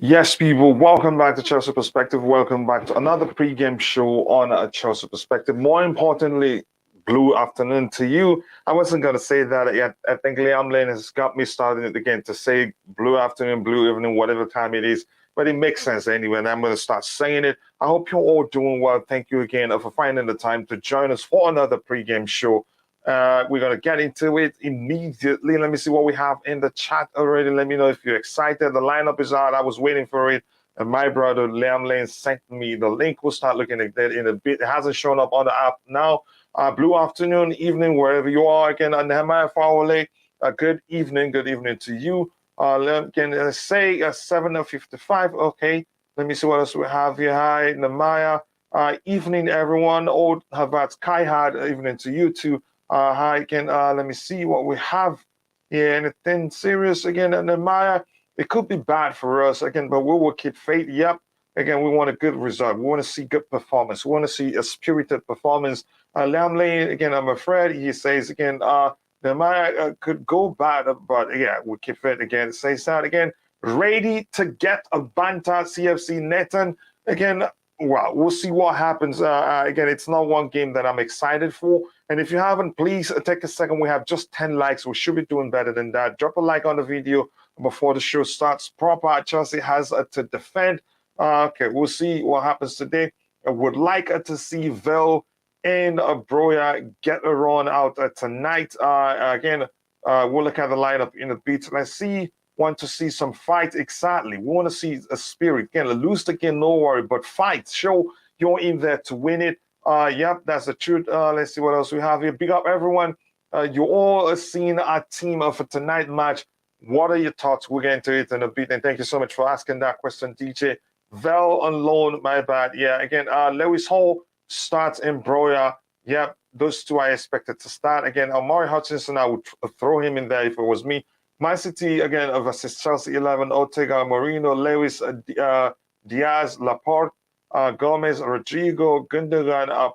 Yes, people, welcome back to Chelsea Perspective. Welcome back to another pregame show on Chelsea Perspective. More importantly, blue afternoon to you. I wasn't going to say that yet. I think Liam Lane has got me started it again to say blue afternoon, blue evening, whatever time it is. But it makes sense anyway, and I'm going to start saying it. I hope you're all doing well. Thank you again for finding the time to join us for another pregame show. We're going to get into it immediately. Let me see what we have in the chat already. Let me know if you're excited. The lineup is out. I was waiting for it. And my brother Liam Lane sent me the link. We'll start looking at that in a bit. It hasn't shown up on the app now. Blue afternoon, evening, wherever you are. Again, Nehemiah Fowle, good evening. Good evening to you. Can say 7:55. Okay. Let me see what else we have here. Hi, Nehemiah. Evening, everyone. Old Havat Kai had evening to you too. Hi again. Let me see what we have here. Anything serious again, Nehemiah? It could be bad for us again, but we will keep faith. Yep. Again, we want a good result. We want to see good performance. We want to see a spirited performance. Lam Lane, again, I'm afraid he says again, Nehemiah could go bad, but yeah, we keep faith again. Says that again. Ready to get a Banta CFC Nathan. Again, well, we'll see what happens. Again, it's not one game that I'm excited for. And if you haven't, please take a second. We have just 10 likes. We should be doing better than that. Drop a like on the video before the show starts proper. Chelsea has to defend. Okay, we'll see what happens today. I would like to see Vel and Broja get a run out tonight. Again, we'll look at the lineup in a bit. Let's see. Want to see some fight exactly. We want to see a spirit. Again, lose the game, no worry, but fight. Show you're in there to win it. Yep, that's the truth. Let's see what else we have here. Big up everyone. You all seen our team for tonight match. What are your thoughts? We'll get into it in a bit. And thank you so much for asking that question, DJ. Vel on loan, my bad. Yeah, again, Lewis Hall starts in Broja. Yep, those two I expected to start. Again, Omari Hutchinson, I would throw him in there if it was me. Man City, again, versus Chelsea 11, Ortega, Moreno, Lewis, Diaz, Laporte, Gomez, Rodrigo, Gundogan,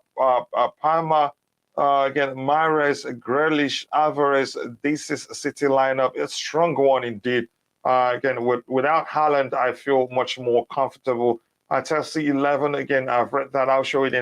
Palma, again, Mahrez, Grealish, Alvarez. This is a City lineup. A strong one indeed. Again, without Haaland, I feel much more comfortable. Chelsea 11, again, I've read that. I'll show it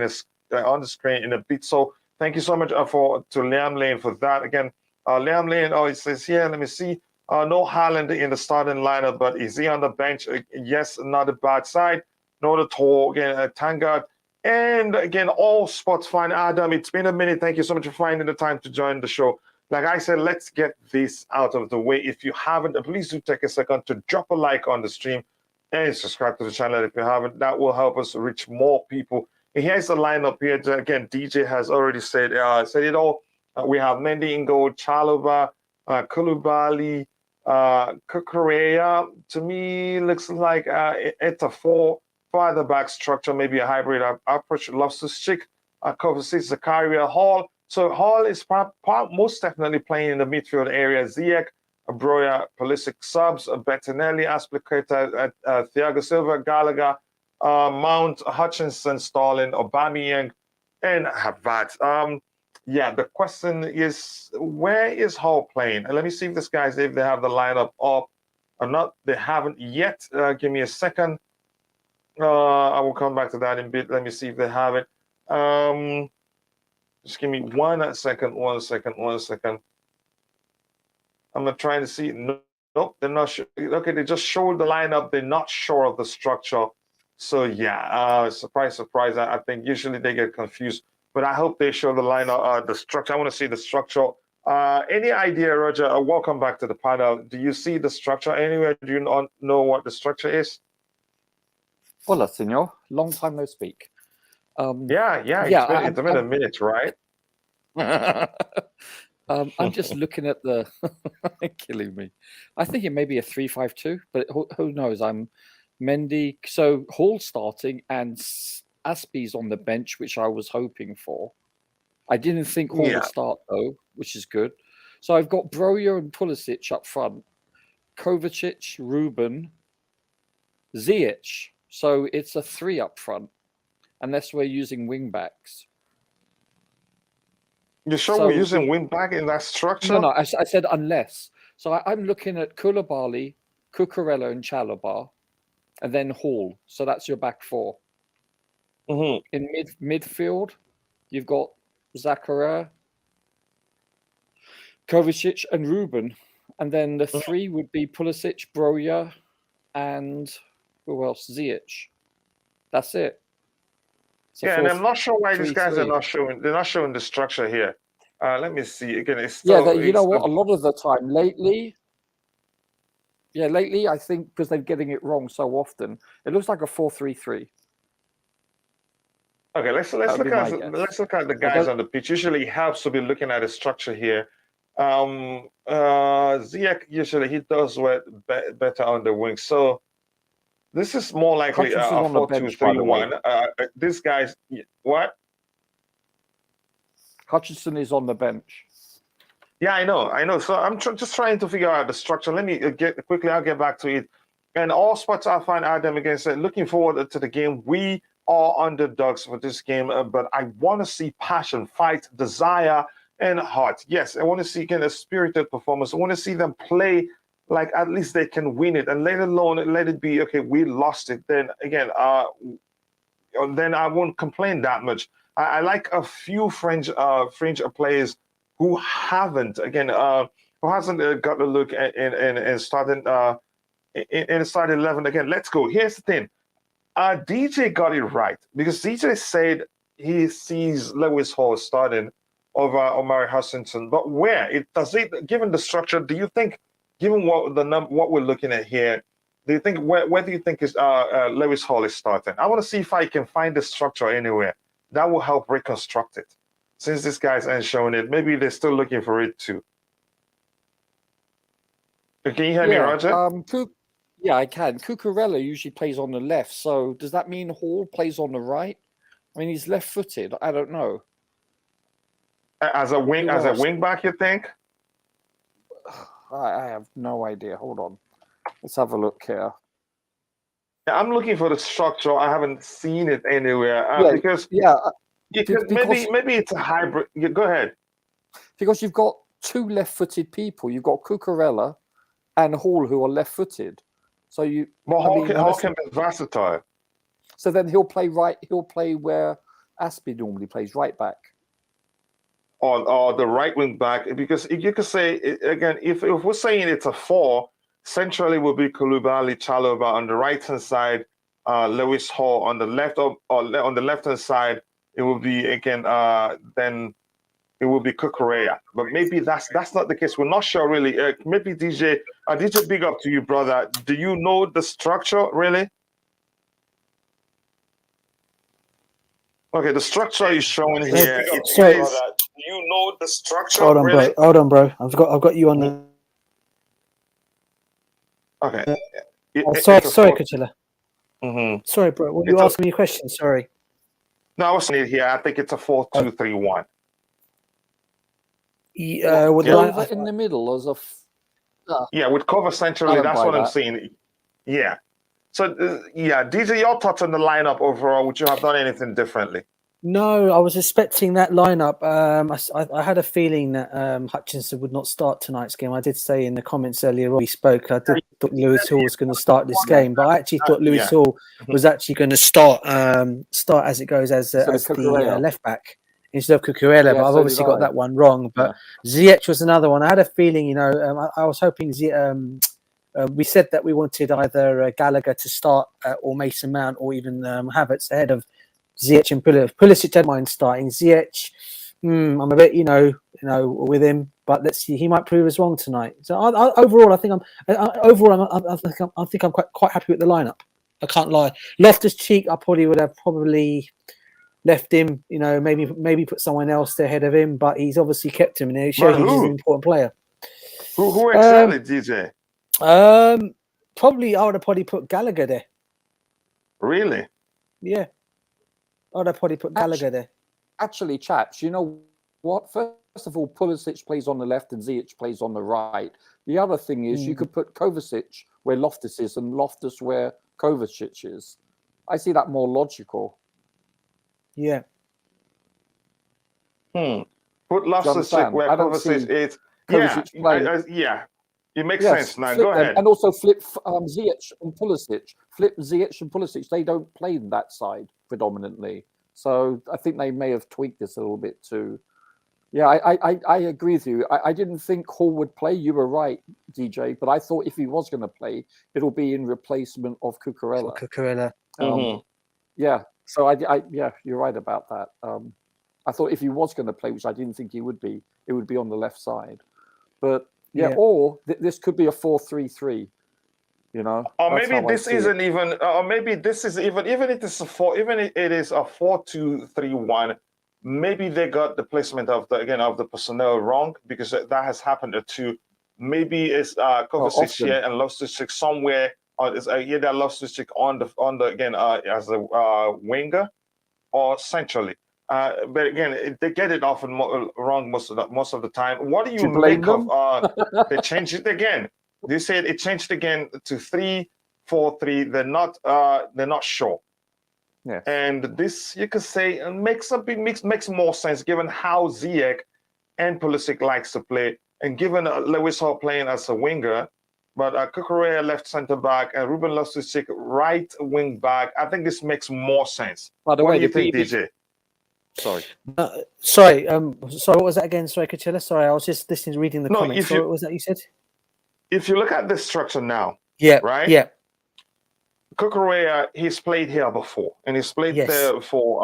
on the screen in a bit. So thank you so much to Liam Lane for that. Again, Liam Lane, it says here, let me see. No Haaland in the starting lineup, but is he on the bench? Yes, not a bad side. Not at all. Again, Tangard. And again, all sports fan Adam. It's been a minute. Thank you so much for finding the time to join the show. Like I said, let's get this out of the way. If you haven't, please do take a second to drop a like on the stream and subscribe to the channel if you haven't. That will help us reach more people. And here's the lineup here. Again, DJ has already said it all. We have Mendy in goal, Chalobah, Koulibaly, Zakaria. To me, looks like it's a farther back structure, maybe a hybrid approach. Loftus-Cheek, Kovacic, Zakaria, Hall. So Hall is most definitely playing in the midfield area. Ziyech, Broja, Pulisic subs, Bettinelli, Aspilicueta, Thiago Silva, Gallagher, Mount, Hutchinson, Stalin, Aubameyang, and Havertz. Yeah, the question is, where is Hall playing? And let me see if if they have the lineup up or not. They haven't yet. Give me a second. I will come back to that in a bit. Let me see if they have it. Just give me 1 second. 1 second. I'm trying to see. Nope, they're not sure. Okay, they just showed the lineup. They're not sure of the structure. So yeah, surprise. I think usually they get confused, but I hope they show the lineup, the structure. I want to see the structure. Any idea, Roger? Welcome back to the panel. Do you see the structure anywhere? Do you not know what the structure is? Hola, senor. Long time no speak. Yeah, it's been a minute, right? I'm just looking at the killing me. I think it may be a 3-5-2, but who knows? I'm Mendy. So Hall starting and Aspie's on the bench, which I was hoping for. I didn't think Hall would start though, which is good. So I've got Broja and Pulisic up front, Kovacic, Ruben, Ziyech. So it's a 3 up front, unless we're using wing backs. You sure we're using wing back in that structure? No, I said unless. So I'm looking at Koulibaly, Cucurella, and Chalobah, and then Hall. So that's your back four. Mm-hmm. In midfield, you've got Zakaria, Kovacic, and Ruben. And then the three would be Pulisic, Broja, and who else? Ziyech. That's it. So Yeah, and I'm not sure why these guys are 4-3-3. not showing. They're not showing the structure here. Let me see again. It's Yeah, still. you know It's what? A lot of the time lately, I think because they're getting it wrong so often, it looks like a 4-3-3. okay. Let's That would be my guess. let's look at the guys on the pitch. Usually, it helps to be looking at the structure here. Ziyech usually he does better on the wing. So this is more likely Hutchinson's a on the bench, by the way. 4-2-3-1. This guy's what? Hutchinson is on the bench. Yeah, I know. So I'm just trying to figure out the structure. Let me get quickly. I'll get back to it. And all sports I find Adam again said, looking forward to the game. We are underdogs for this game, but I want to see passion, fight, desire, and heart. Yes, I want to see again a spirited performance. I want to see them play like at least they can win it, and let it be okay. We lost it. Then again, then I won't complain that much. I like a few fringe players who haven't who hasn't got a look in starting in the starting 11 again. Let's go. Here's the thing. DJ got it right because DJ said he sees Lewis Hall starting over Omari Hutchinson, but where it does it given the structure? Do you think, given what we're looking at here, do you think where do you think is Lewis Hall is starting? I want to see if I can find the structure anywhere that will help reconstruct it. Since these guys aren't showing it, maybe they're still looking for it too. Can you hear me, Roger? Yeah, I can. Cucurella usually plays on the left, so does that mean Hall plays on the right? I mean, he's left-footed. I don't know. As a wing back, you think? I have no idea. Hold on. Let's have a look here. I'm looking for the structure. I haven't seen it anywhere because maybe it's a hybrid. Yeah, go ahead. Because you've got two left-footed people. You've got Cucurella and Hall who are left-footed. So Hall can be versatile. So then he'll play right. He'll play where Aspie normally plays, right back. Or the right wing back, because you could say again, if we're saying it's a 4, centrally will be Koulibaly, Chalobah on the right hand side, Lewis Hall on the left, or on the left hand side, it will be again then it will be Cucurella. But maybe that's not the case. We're not sure really. Maybe DJ, big up to you, brother. Do you know the structure really? Okay, the structure is showing here. Sorry. Do you know the structure? Hold on, really? bro. Hold on, bro. I've got you on the. Okay. Sorry, Kutila. Mm-hmm. Sorry, bro. Were you asking me a question? Sorry. No, I was saying it here. I think it's a 4-2-3-1. In the middle as a. Yeah, with cover centrally. That's what I'm saying. Yeah. So, DJ, your thoughts on the lineup overall? Would you have done anything differently? No, I was expecting that lineup. I had a feeling that Hutchinson would not start tonight's game. I did say in the comments earlier we spoke. I did thought Lewis Hall was going to start this game, but I actually thought Lewis Hall was actually going to start as it goes as the left back instead of Cucurella. But I've obviously got that one wrong. But Ziyech was another one. I had a feeling, I was hoping we said that we wanted either Gallagher to start or Mason Mount or even Havertz ahead of Ziyech and Pulisic. Pulisic don't mind starting. Ziyech, I'm a bit, with him, but let's see. He might prove us wrong tonight. So overall, I think I'm quite happy with the lineup. I can't lie. Loftus-Cheek, I probably would have left him. Maybe put someone else ahead of him, but he's obviously kept him, and it shows he's an important player. Who exactly, DJ? Probably I would have put Gallagher there. Really? Yeah. I'd have probably put Gallagher there. Actually, chaps, you know what? First of all, Pulisic plays on the left and Ziyech plays on the right. The other thing is you could put Kovacic where Loftus is and Loftus where Kovacic is. I see that more logical. Yeah. Put Loftus where Kovacic is. Kovacic Yeah. It makes Yes, sense now. flip Go them, ahead. and also flip Ziyech and Pulisic. Flip Ziyech and Pulisic. They don't play in that side predominantly, so I think they may have tweaked this a little bit too. Yeah, I agree with you. I didn't think Hall would play. You were right, DJ. But I thought if he was going to play, it'll be in replacement of Cucurella. Cucurella. Yeah. So yeah, you're right about that. I thought if he was going to play, which I didn't think he would be, it would be on the left side. But yeah. Or this could be a 4-3-3. You know, or maybe this isn't even. Or maybe this is even if it is even if it is a 4-2-3-1. Maybe they got the placement of the personnel wrong, because that has happened too. Maybe it's Kovacic here and Loftus-Cheek somewhere, or it's either Loftus-Cheek on the again as a winger or centrally. But again, they get it often wrong most of the time. What do you make of they changed it again? They said it changed again to 3-4-3. They're not sure. Yeah. And this, you could say, makes more sense given how Ziyech and Pulisic likes to play, and given Lewis Hall playing as a winger, but Cucurella left centre back and Ruben Loftus-Cheek right wing back. I think this makes more sense. By the what way, do you think, DJ? Sorry. Sorry, what was that again? Sorry, Cucurella. Sorry, I was just reading the comments. What was that you said? If you look at the structure now, right? Yeah. Cucurella, he's played here before, and he's played there for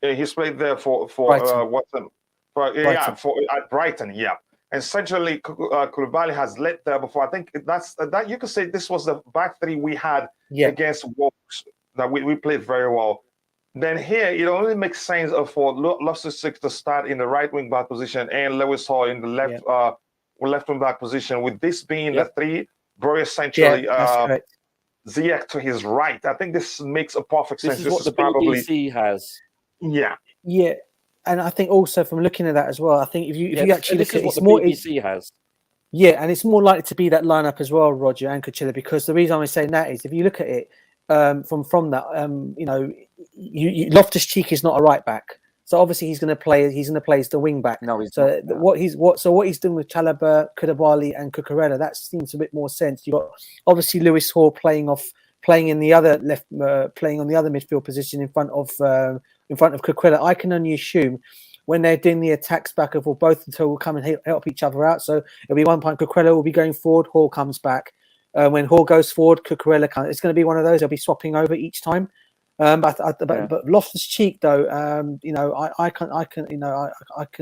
Brighton. At Brighton, yeah. And centrally, Koulibaly has led there before. I think that you could say this was the back three we had against Wolves that we played very well. Then here, it only makes sense for Loftus-Cheek to start in the right wing back position and Lewis Hall in the left wing back position. With this being the three, Broja centrally, Ziyech to his right. I think this makes a perfect sense. This is what the BBC has. Yeah, and I think also from looking at that as well, I think if you actually look at what the BBC has. Yeah, and it's more likely to be that lineup as well, Roger and Cucurella, because the reason I'm saying that is if you look at it from that, Loftus-Cheek is not a right back. So obviously he's going to play as the wing back. No, he's not. No. What he's doing with Chalobah, Koulibaly, and Cucurella, that seems a bit more sense. You've got obviously Lewis Hall playing in the other left, playing on the other midfield position in front of Cucurella. I can only assume when they're doing the attacks back of both will come and help each other out. So it'll be one point Cucurella will be going forward, Hall comes back. When Hall goes forward, Cucurella comes. It's going to be one of those. They'll be swapping over each time. But Loftus-Cheek, though, I can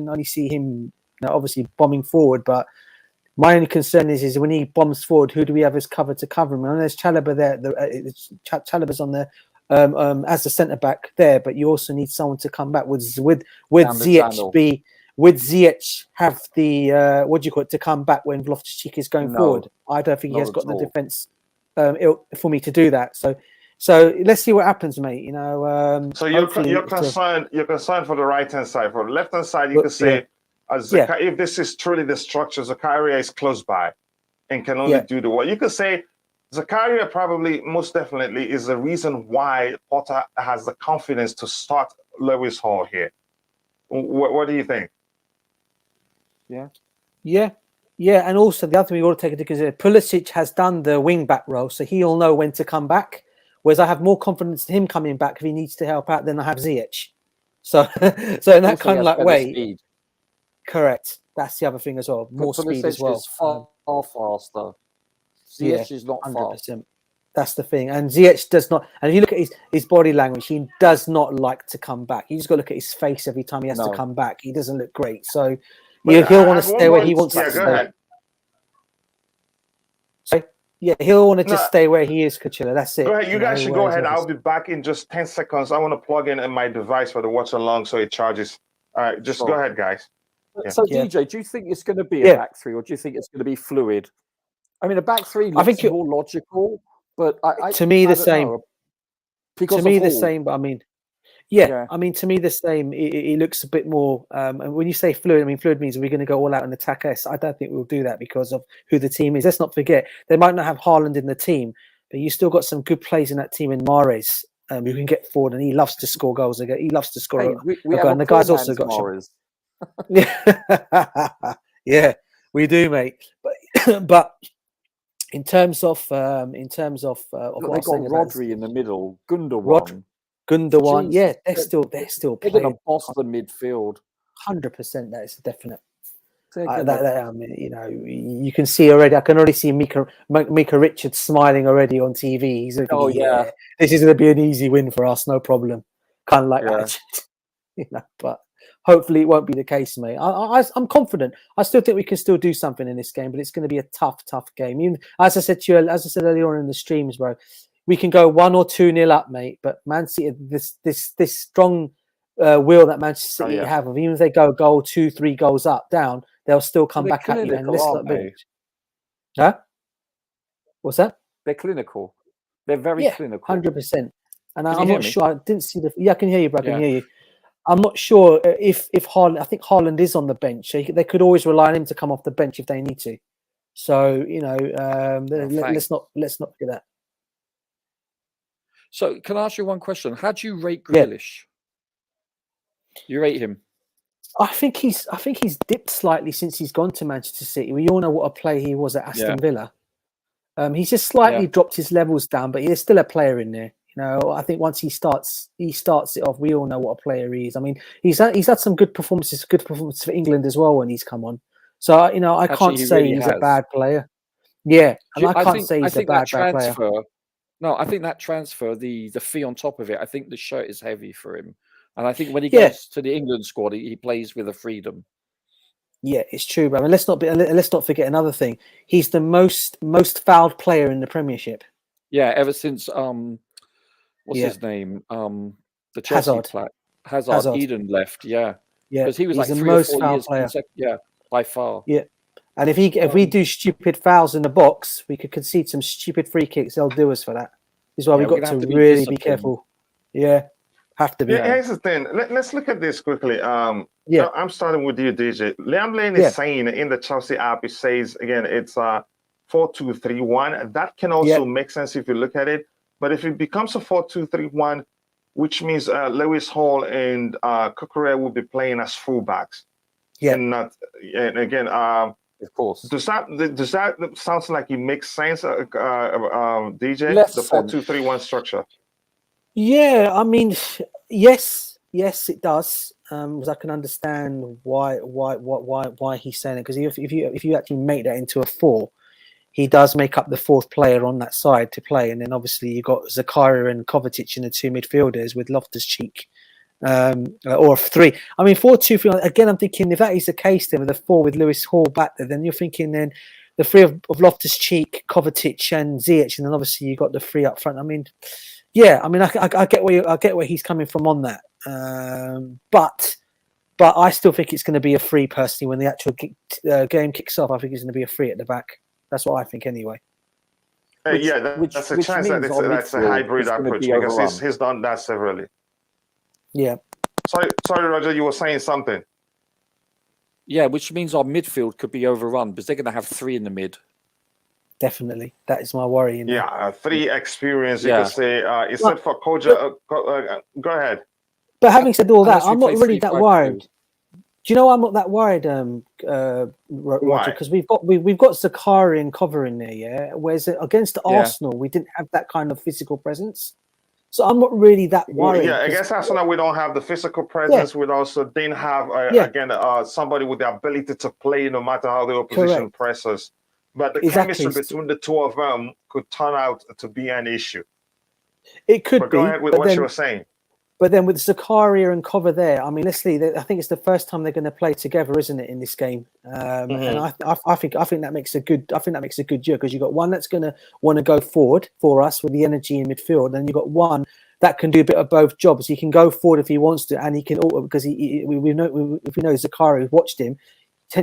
only see him, obviously bombing forward. But my only concern is when he bombs forward, who do we have as cover to cover him? And there's Chalobah there. Chalobah's on there as the centre back there, but you also need someone to come back with Ziyech have the to come back when Loftus-Cheek is going forward. I don't think he has got the defence for me to do that. So let's see what happens, mate. So you're concerned. You're concerned for the right hand side. For the left hand side, you could say, if this is truly the structure, Zakaria is close by and can only do the work. You could say Zakaria probably, most definitely, is the reason why Potter has the confidence to start Lewis Hall here. What do you think? Yeah. And also the other thing we got to take into consideration, Pulisic has done the wing back role, so he'll know when to come back. Whereas I have more confidence in him coming back if he needs to help out than I have Ziyech. So in that kind of like way, speed. Correct. That's the other thing as well. More speed as well. Is far faster. Ziyech is not 100%. Fast. That's the thing. And Ziyech does not. And if you look at his body language, he does not like to come back. You just got to look at his face every time he has to come back. He doesn't look great. So he'll want to stay where he wants to stay. Yeah, he'll want to just stay where he is, Cucurella. That's it. Go ahead. You guys should go ahead. I'll be back in just 10 seconds. I want to plug in my device for the watch along so it charges. All right, just go ahead, guys. So, DJ, do you think it's going to be a back three, or do you think it's going to be fluid? I mean, a back three looks more logical, but to me the same. To me the same, but I mean, I mean, to me the same. It looks a bit more. And when you say fluid, I mean, fluid means we're going to go all out and attack us. I don't think we'll do that because of who the team is. Let's not forget they might not have Haaland in the team, but you still got some good players in that team in Mahrez, who can get forward, and he loves to score goals. He loves to score. And the guy's also got. Yeah, we do, mate. But But in terms of Look, what they I got was saying about Rodri in the middle, Rod Gundogan. Gundogan, Jeez, yeah, they're still they're going to playing boss the midfield. 100%. That is a definite. They're going to. I mean, you can see already. I can already see Mika Richards smiling already on TV. He's looking, Oh yeah, yeah, this is going to be an easy win for us, no problem. Kind of like yeah. that, But hopefully it won't be the case, mate. I'm confident. I still think we can still do something in this game, but it's going to be a tough game. Even as I said earlier on in the streams, bro, we can go 1 or 2-0 up, mate. But Man City, this strong will that Manchester City yeah. have, of even if they go goal 2-3 goals up down, they'll still come They're back at you. And clinical, let's aren't not be. they? Huh? What's that? They're clinical. They're very Yeah, clinical. 100%. And Can you I'm hear not me? sure. I didn't see the. Yeah, I can hear you, bro. I can Yeah. hear you. I'm not sure if Haaland. I think Haaland is on the bench. So they could always rely on him to come off the bench if they need to. So let's not forget that. So can I ask you one question? How do you rate Yeah. Grealish? You rate him? I think he's dipped slightly since he's gone to Manchester City. We all know what a player he was at Aston Villa. He's just slightly dropped his levels down, but he's still a player in there. I think once he starts it off, we all know what a player he is. I mean, he's had some good performances for England as well when he's come on. So I can't say really he's has. a bad player. Yeah, and I can't say he's a bad player. No, I think that transfer, the fee on top of it, I think the shirt is heavy for him, and I think when he goes to the England squad, he plays with a freedom. Yeah, it's true, bro. And let's not forget another thing. He's the most fouled player in the Premiership. Yeah, ever since what's his name? The Chelsea player Hazard. Eden left. Yeah, because he was like 3 or 4 years. Yeah, by far. Yeah, and if we do stupid fouls in the box, we could concede some stupid free kicks. They'll do us for that. This is why we've got to really be careful. Yeah, have to be. Yeah, here's the thing. Let's look at this quickly. I'm starting with you, DJ. Liam Lane is saying in the Chelsea app, it says again, it's 4-2-3-1. That can also make sense if you look at it. But if it becomes a 4-2-3-1, which means Lewis Hall and Zakaria will be playing as fullbacks. Yeah. And again, of course. Does that sounds like it makes sense, DJ? Less the 4-2-3-1 structure. Yeah, I mean, yes, it does. Because I can understand why he's saying it. Because if you actually make that into a 4, he does make up the 4th player on that side to play, and then obviously you got Zakaria and Kovacic in the 2 midfielders with Loftus-Cheek, or 3. I mean, 4-2-3. Again, I'm thinking if that is the case, then with the 4 with Lewis Hall back there, then you're thinking then the 3 of Loftus-Cheek, Kovacic, and Ziyech, and then obviously you got the 3 up front. I mean, yeah, I mean, I get where he's coming from on that, but I still think it's going to be a 3 personally when the actual game kicks off. I think it's going to be a 3 at the back. That's what I think anyway. That's a chance that that's a hybrid approach because he's done that severally. Yeah. Sorry, Roger, you were saying something. Yeah, which means our midfield could be overrun because they're going to have 3 in the mid. Definitely, that is my worry. 3 experience. You could say except for Koja. Go ahead. But having said all that, I'm not really that worried. Do you know I'm not that worried, Roger? Because we've got Zakaria and Cover in there, yeah. Whereas against Arsenal, we didn't have that kind of physical presence, so I'm not really that worried. Yeah, against Arsenal, we don't have the physical presence. We also didn't have somebody with the ability to play no matter how the opposition presses. But the chemistry between the 2 of them could turn out to be an issue. It could be. Go ahead with what you were saying. But then with Zakaria and Cover there, I mean, let's see. I think it's the first time they're going to play together, isn't it, in this game? And I think that makes a good. I think that makes a good year because you've got one that's going to want to go forward for us with the energy in midfield, and you've got one that can do a bit of both jobs. He can go forward if he wants to, and he can because we know Zakaria, we've watched him.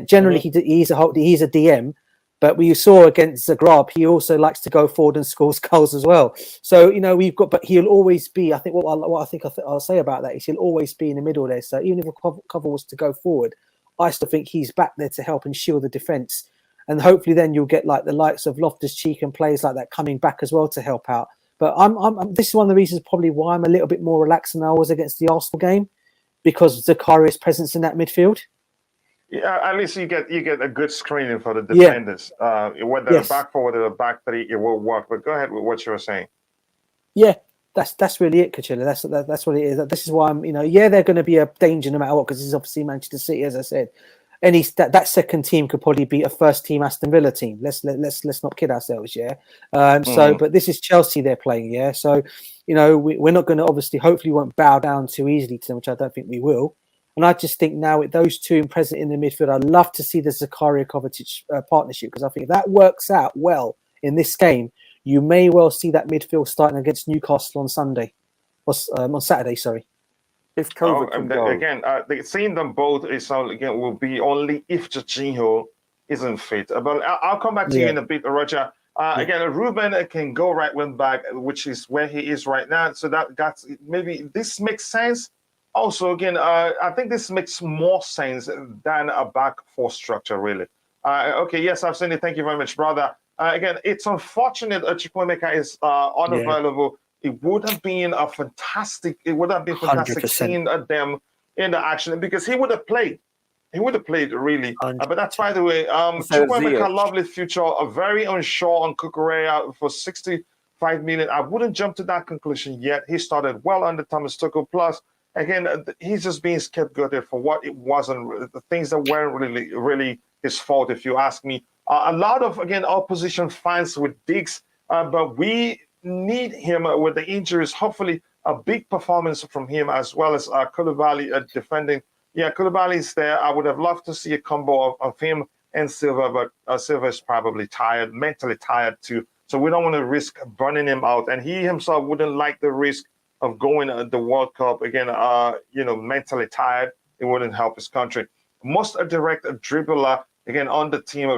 Generally, he's a DM. But we saw against Zagreb, he also likes to go forward and scores goals as well. So we've got, but he'll always be. I think I'll say about that is he'll always be in the middle there. So even if a cover was to go forward, I still think he's back there to help and shield the defense. And hopefully, then you'll get like the likes of Loftus-Cheek and players like that coming back as well to help out. But this is one of the reasons probably why I'm a little bit more relaxed than I was against the Arsenal game because of Zakaria's presence in that midfield. Yeah, at least you get a good screening for the Yeah. defenders. Whether Yes. back four, whether back three, it will work. But go ahead with what you were saying. Yeah, that's really it, Kachilla. That's what it is. This is why I'm, they're going to be a danger no matter what, because this is obviously Manchester City, as I said. That second team could probably be a first team Aston Villa team. Let's not kid ourselves, yeah. But this is Chelsea they're playing, yeah. So, we're not going to hopefully won't bow down too easily to them, which I don't think we will. And I just think now with those two present in the midfield, I'd love to see the Zakaria Kovacic partnership, because I think if that works out well in this game, you may well see that midfield starting against Newcastle on Saturday. Sorry. If COVID can go. Again, seeing them both is again will be only if Jorginho isn't fit. But I'll come back to you in a bit, Roger. Again, Ruben can go right wing back, which is where he is right now. So that's maybe this makes sense. Also, again, I think this makes more sense than a back four structure, really. Okay, yes, I've seen it. Thank you very much, brother. Again, it's unfortunate that Chukwuemeka is unavailable. It would have been fantastic 100%. seeing them in the action, because he would have played. He would have played, really. But that's, by the way, Chukwuemeka, lovely future, very unsure on Cucurella for 65 million. I wouldn't jump to that conclusion yet. He started well under Thomas Tuchel. Plus, again, he's just being scapegoated for what it wasn't, the things that weren't really his fault, if you ask me. A lot of, again, opposition fans with digs, but we need him with the injuries. Hopefully, a big performance from him, as well as Koulibaly defending. Yeah, Koulibaly is there. I would have loved to see a combo of him and Silva, but Silva is probably tired, mentally tired too. So we don't want to risk burning him out. And he himself wouldn't like the risk of going the World Cup again, mentally tired. It wouldn't help his country. Most direct dribbler, again, on the team,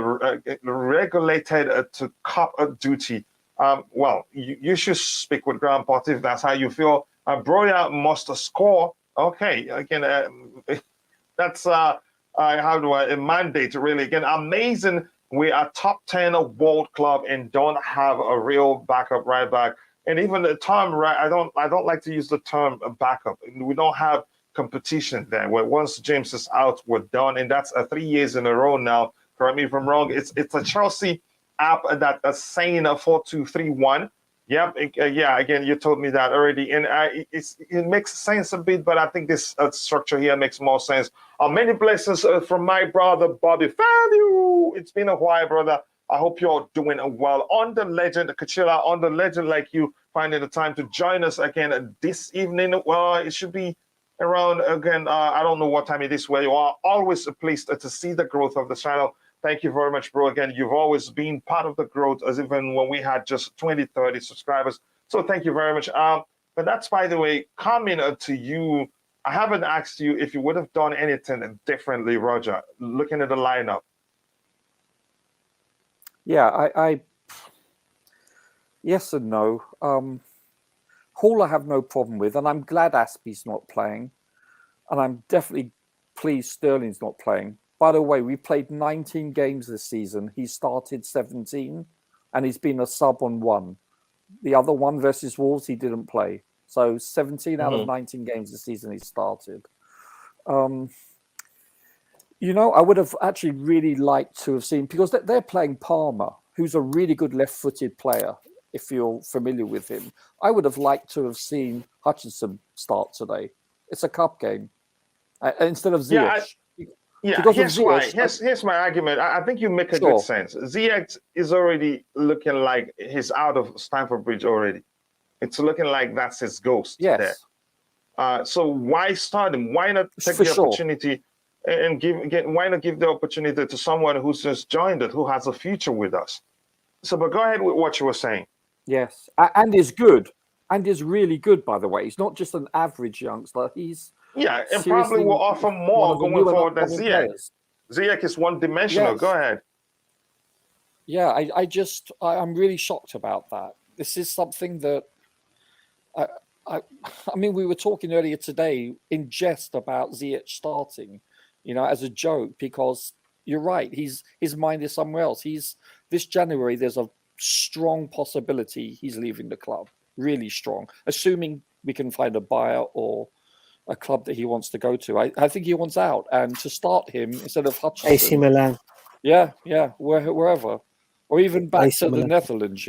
regulated to cup duty. Well, you should speak with Graham Potter if that's how you feel. Broja must score. Okay, again, that's how do I a mandate, really. Again, amazing. We are top 10 world club and don't have a real backup right back. And even the term right, I don't like to use the term backup. We don't have competition there. Where once James is out, we're done, and that's 3 years in a row now. Correct me if I'm wrong. It's a Chelsea app that's saying a 4-2-3-1. Yep. Yeah. Again, you told me that already, and it makes sense a bit, but I think this structure here makes more sense. Many blessings from my brother Bobby Fabio. It's been a while, brother. I hope you're doing well. On the legend, Kachila, on the legend like you, finding the time to join us again this evening. Well, it should be around again. I don't know what time it is where you are. Always pleased to see the growth of the channel. Thank you very much, bro. Again, you've always been part of the growth, as even when we had just 20, 30 subscribers. So thank you very much. But that's, by the way, coming to you. I haven't asked you if you would have done anything differently, Roger, looking at the lineup. Yeah, I yes and no. Hall I have no problem with, and I'm glad Aspie's not playing. And I'm definitely pleased Sterling's not playing. By the way, we played 19 games this season. He started 17, and he's been a sub on 1. The other one versus Wolves, he didn't play. So 17 out of 19 games this season he started. I would have actually really liked to have seen, because they're playing Palmer, who's a really good left-footed player, if you're familiar with him. I would have liked to have seen Hutchinson start today. It's a cup game. Instead of Ziyech. Yeah, here's my argument. I think you make a good sense. Ziyech is already looking like he's out of Stamford Bridge already. It's looking like that's his ghost there. So why start him? Why not take the opportunity and why not give the opportunity to someone who's just joined it, who has a future with us? So, but go ahead with what you were saying. Yes, and is good. And is really good, by the way. He's not just an average youngster. He's and probably will offer more going forward than Ziyech. Ziyech is one-dimensional. Yes. Go ahead. Yeah, I'm really shocked about that. This is something that I mean, we were talking earlier today in jest about Ziyech starting, as a joke, because you're right. His mind is somewhere else. This January, there's a strong possibility he's leaving the club. Really strong, assuming we can find a buyer or a club that he wants to go to. I think he wants out, and to start him instead of AC Hutchinson. Milan. Yeah, wherever, or even back AC to the Milan. Netherlands.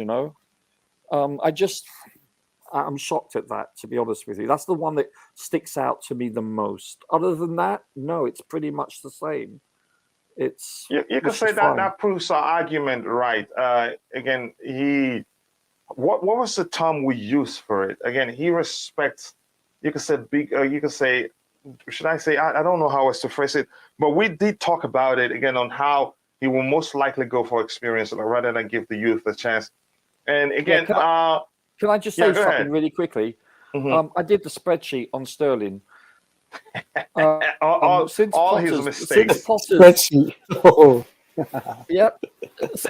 I'm shocked at that, to be honest with you. That's the one that sticks out to me the most. Other than that, no, it's pretty much the same. You could say that proves our argument right. Again, what was the term we use for it? Again, he respects. You could say big. You could say, should I say? I don't know how else to phrase it, but we did talk about it again on how he will most likely go for experience rather than give the youth a chance. And again, can I just say something ahead. really quickly? Mm-hmm. I did the spreadsheet on Sterling. All his mistakes. Since Potter's, Spreadsheet. Oh. Yep.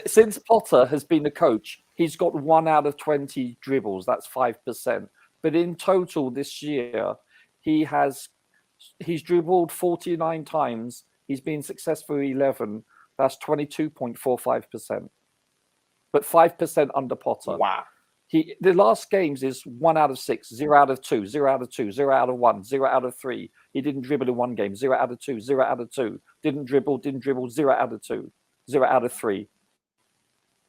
Since Potter has been the coach, he's got 1 out of 20 dribbles. That's 5%. But in total this year, he's dribbled 49 times. He's been successful 11. That's 22.45%. But 5% under Potter. Wow. The last games is 1 out of 6, 0 out of 2, 0 out of 2, 0 out of 1, 0 out of 3. He didn't dribble in one game, 0 out of 2, 0 out of 2. Didn't dribble, 0 out of 2, 0 out of 3.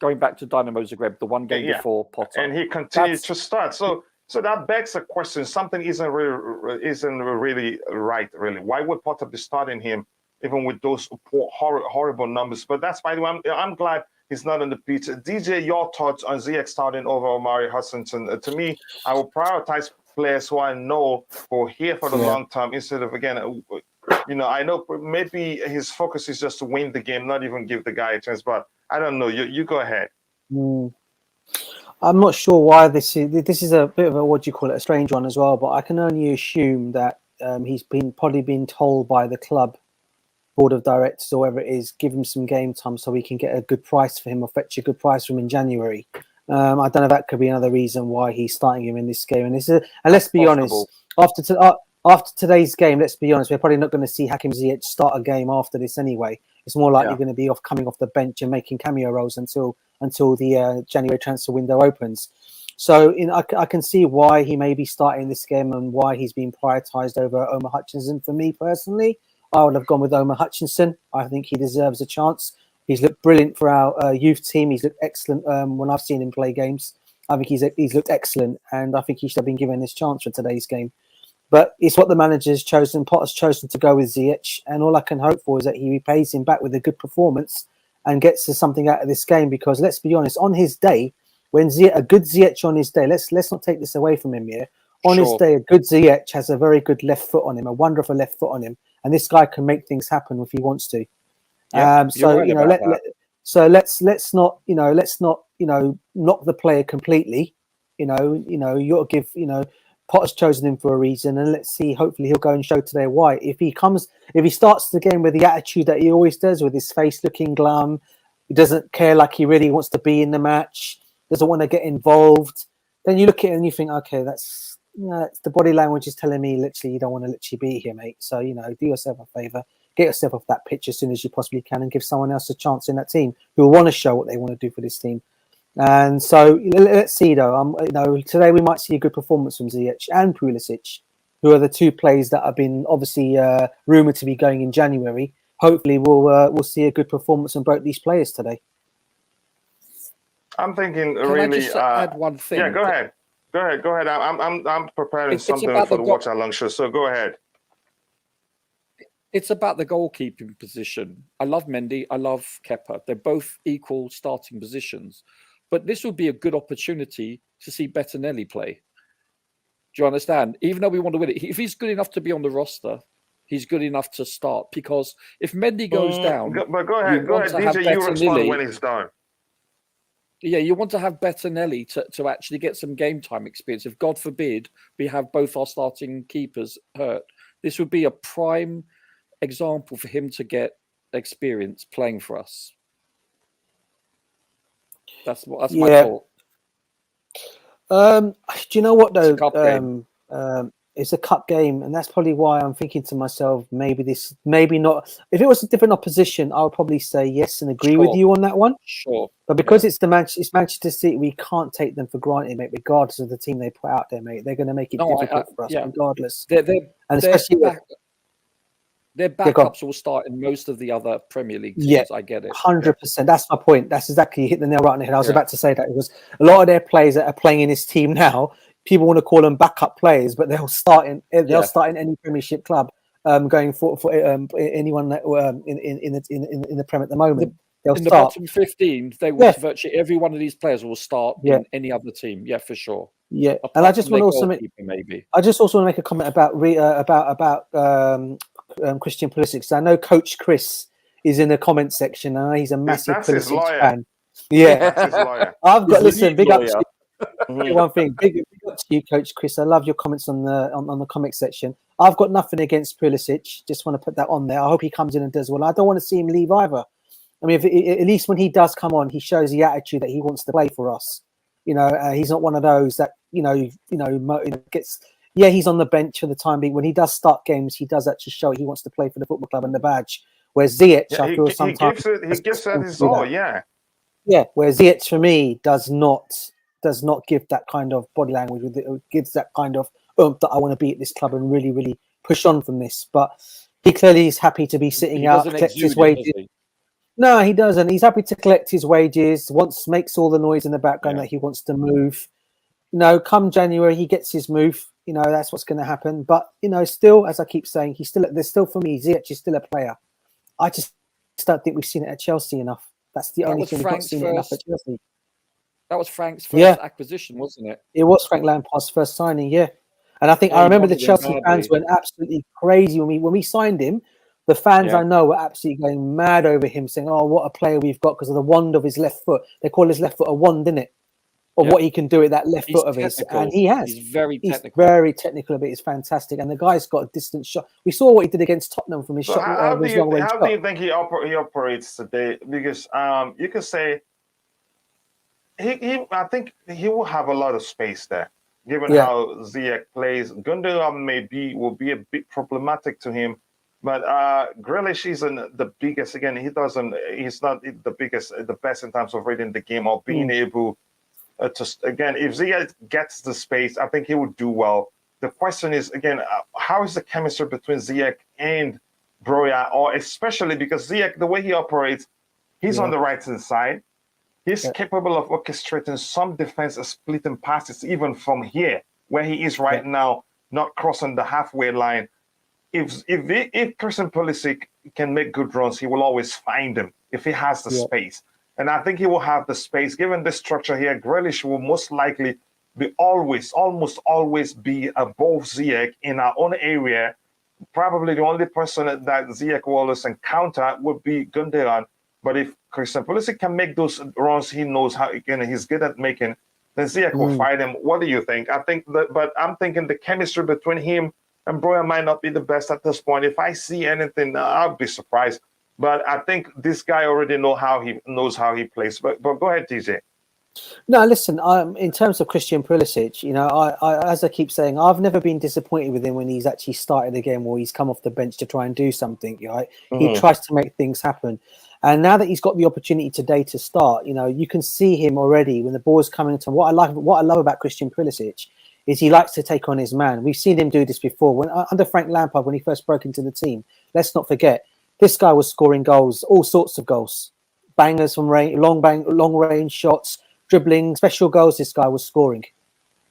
Going back to Dynamo Zagreb, the one game before Potter. And he continued to start. So that begs a question. Something isn't really right, really. Why would Potter be starting him even with those horrible numbers? But that's, by the way, I'm glad he's not on the pitch. DJ, your thoughts on Ziyech starting over Omari Hutchinson? To me, I will prioritize players who I know who are here for the long term instead of, again, I know maybe his focus is just to win the game, not even give the guy a chance. But I don't know. You go ahead. I'm not sure why this is a bit of a strange one as well. But I can only assume that he's probably been told by the club board of directors or whoever it is, give him some game time so we can get a good price for him or fetch a good price for him in January. I don't know. That could be another reason why he's starting him in this game. And let's be honest, after today's game, let's be honest, we're probably not going to see Hakim Ziyech start a game after this anyway. It's more likely going to be coming off the bench and making cameo roles until the January transfer window opens. So I can see why he may be starting this game and why he's being prioritised over Omar Hutchinson. For me personally, I would have gone with Omar Hutchinson. I think he deserves a chance. He's looked brilliant for our youth team. He's looked excellent when I've seen him play games. I think he's looked excellent, and I think he should have been given his chance for today's game. But it's what the manager's chosen. Potter's chosen to go with Ziyech, and all I can hope for is that he repays him back with a good performance and gets us something out of this game. Because let's be honest, on his day, when a good Ziyech on his day, let's not take this away from him here. On his day, a good Ziyech has a very good left foot on him, a wonderful left foot on him, and this guy can make things happen if he wants to. So let's not knock the player completely. You got to give Potter's chosen him for a reason, and let's see. Hopefully, he'll go and show today why. If he starts the game with the attitude that he always does, with his face looking glum, he doesn't care like he really wants to be in the match, doesn't want to get involved, then you look at it and you think, okay, that's the body language is telling me literally you don't want to literally be here, mate. So do yourself a favor, get yourself off that pitch as soon as you possibly can, and give someone else a chance in that team who will want to show what they want to do for this team. And so let's see, though. Today we might see a good performance from Ziyech and Pulisic, who are the two players that have been obviously rumored to be going in January. Hopefully, we'll see a good performance from both these players today. I'm thinking Can really. I just add one thing? Yeah, go ahead. I'm preparing something for the Watch Along show. So go ahead. It's about the goalkeeping position. I love Mendy. I love Kepa. They're both equal starting positions. But this would be a good opportunity to see Bettinelli play. Do you understand? Even though we want to win it, if he's good enough to be on the roster, he's good enough to start. Because if Mendy goes down, but go ahead, DJ. You respond when he's done. Yeah, you want to have Bettinelli to actually get some game time experience. If God forbid we have both our starting keepers hurt, this would be a prime example for him to get experience playing for us. That's my thought. Do you know what though? it's a cup game, and that's probably why I'm thinking to myself, maybe not. If it was a different opposition, I would probably say yes and agree with Sure. you on that one. Sure. But because it's Manchester City, we can't take them for granted, mate. Regardless of the team they put out there, mate, they're going to make it difficult for us, regardless. They're And especially their backups will start in most of the other Premier League teams. Yeah, I get it. 100%. That's my point. That's exactly, you hit the nail right on the head. I was about to say that. It was a lot of their players that are playing in this team now. People want to call them backup players, but they'll start in any Premiership club going for anyone that in the Prem at the moment. They'll in start. the bottom 15, they will virtually every one of these players will start in any other team. Yeah, for sure. Yeah, Apart and I just want to also make a comment about Christian Pulisic. So I know Coach Chris is in the comment section, and he's a massive Pulisic fan. Yeah, that's his lawyer. I've got big up to you. One thing, big up to you, Coach Chris. I love your comments on the comment section. I've got nothing against Pulisic. Just want to put that on there. I hope he comes in and does well. I don't want to see him leave either. I mean, at least when he does come on, he shows the attitude that he wants to play for us. You know, he's not one of those that gets. Yeah, he's on the bench for the time being. When he does start games, he does actually show he wants to play for the football club and the badge. Whereas Ziyech, I feel sometimes he gives it his all. Yeah. Where Ziyech for me does not give that kind of body language. It gives that kind of that I want to be at this club and really, really push on from this. But he clearly is happy to be sitting out, collect his wages. No, he doesn't. He's happy to collect his wages. Makes all the noise in the background that he wants to move. You know, come January he gets his move. You know, that's what's going to happen. But you know, still, as I keep saying, there's still for me. Ziyech is still a player. I just don't think we've seen it at Chelsea enough. That's the only thing we've not seen it enough at Chelsea. That was Frank's first acquisition, wasn't it? It was Frank Lampard's first signing, and I think I remember the Chelsea fans went absolutely crazy when we signed him. The fans I know were absolutely going mad over him, saying, "Oh, what a player we've got because of the wand of his left foot." They call his left foot a wand, didn't it? Of what he can do with that left foot of his, and he has. He's very technical. He's very technical of it. It's fantastic, and the guy's got a distant shot. We saw what he did against Tottenham from his shot. How do you think he operates today? Because you could say I think he will have a lot of space there, given how Ziyech plays. Gundogan will be a bit problematic to him. But Grealish isn't the biggest. Again, he's not the best in terms of reading the game or being able to. Again, if Ziyech gets the space, I think he would do well. The question is, again, how is the chemistry between Ziyech and Broja, or especially because Ziyech, the way he operates, he's on the right-hand side. He's capable of orchestrating some defense and splitting passes, even from here, where he is right now, not crossing the halfway line. If Christian Pulisic can make good runs, he will always find them if he has the space. And I think he will have the space. Given the structure here, Grealish will most likely be almost always be above Ziyech in our own area. Probably the only person that Ziyech will always encounter would be Gundogan. But if Christian Pulisic can make those runs, he knows how he's good at making, then Ziyech will fight him. What do you think? But I'm thinking the chemistry between him and Broja might not be the best at this point. If I see anything, I'll be surprised. But I think this guy already knows how he plays. But go ahead, TJ. No, listen. In terms of Christian Pulisic, you know, I as I keep saying, I've never been disappointed with him when he's actually started a game or he's come off the bench to try and do something. Right? He tries to make things happen. And now that he's got the opportunity today to start, you know, you can see him already when the ball's coming to him. What I love about Christian Pulisic is he likes to take on his man. We've seen him do this before. When under Frank Lampard, when he first broke into the team, let's not forget, this guy was scoring goals, all sorts of goals, bangers from long range shots, dribbling, special goals. This guy was scoring.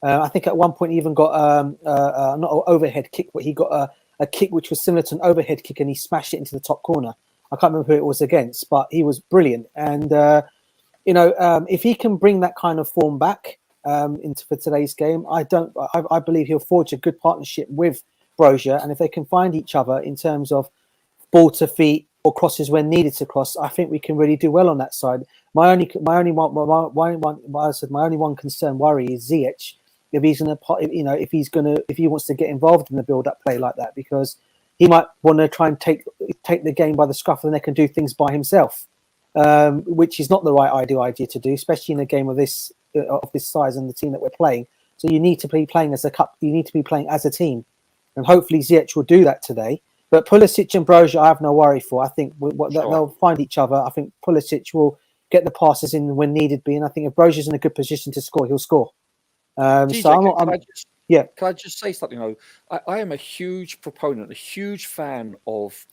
I think at one point he even got not an overhead kick, but he got a kick which was similar to an overhead kick, and he smashed it into the top corner. I can't remember who it was against, but he was brilliant. And if he can bring that kind of form back for today's game, I believe he'll forge a good partnership with Broja, and if they can find each other in terms of ball to feet or crosses when needed to cross, I think we can really do well on that side. My only one concern worry is Ziyech, if he wants to get involved in the build-up play like that, because he might want to try and take the game by the scruff of the neck and do things by himself, which is not the right idea to do, especially in a game of this size and the team that we're playing. So you need to be playing as a cup. You need to be playing as a team. and hopefully Ziyech will do that today. But Pulisic and Broja, I have no worry for. I think they'll find each other. I think Pulisic will get the passes in when needed be, and I think if Broja's in a good position to score, he'll score. DJ, yeah. Can I just say something? I am a huge proponent, a huge fan of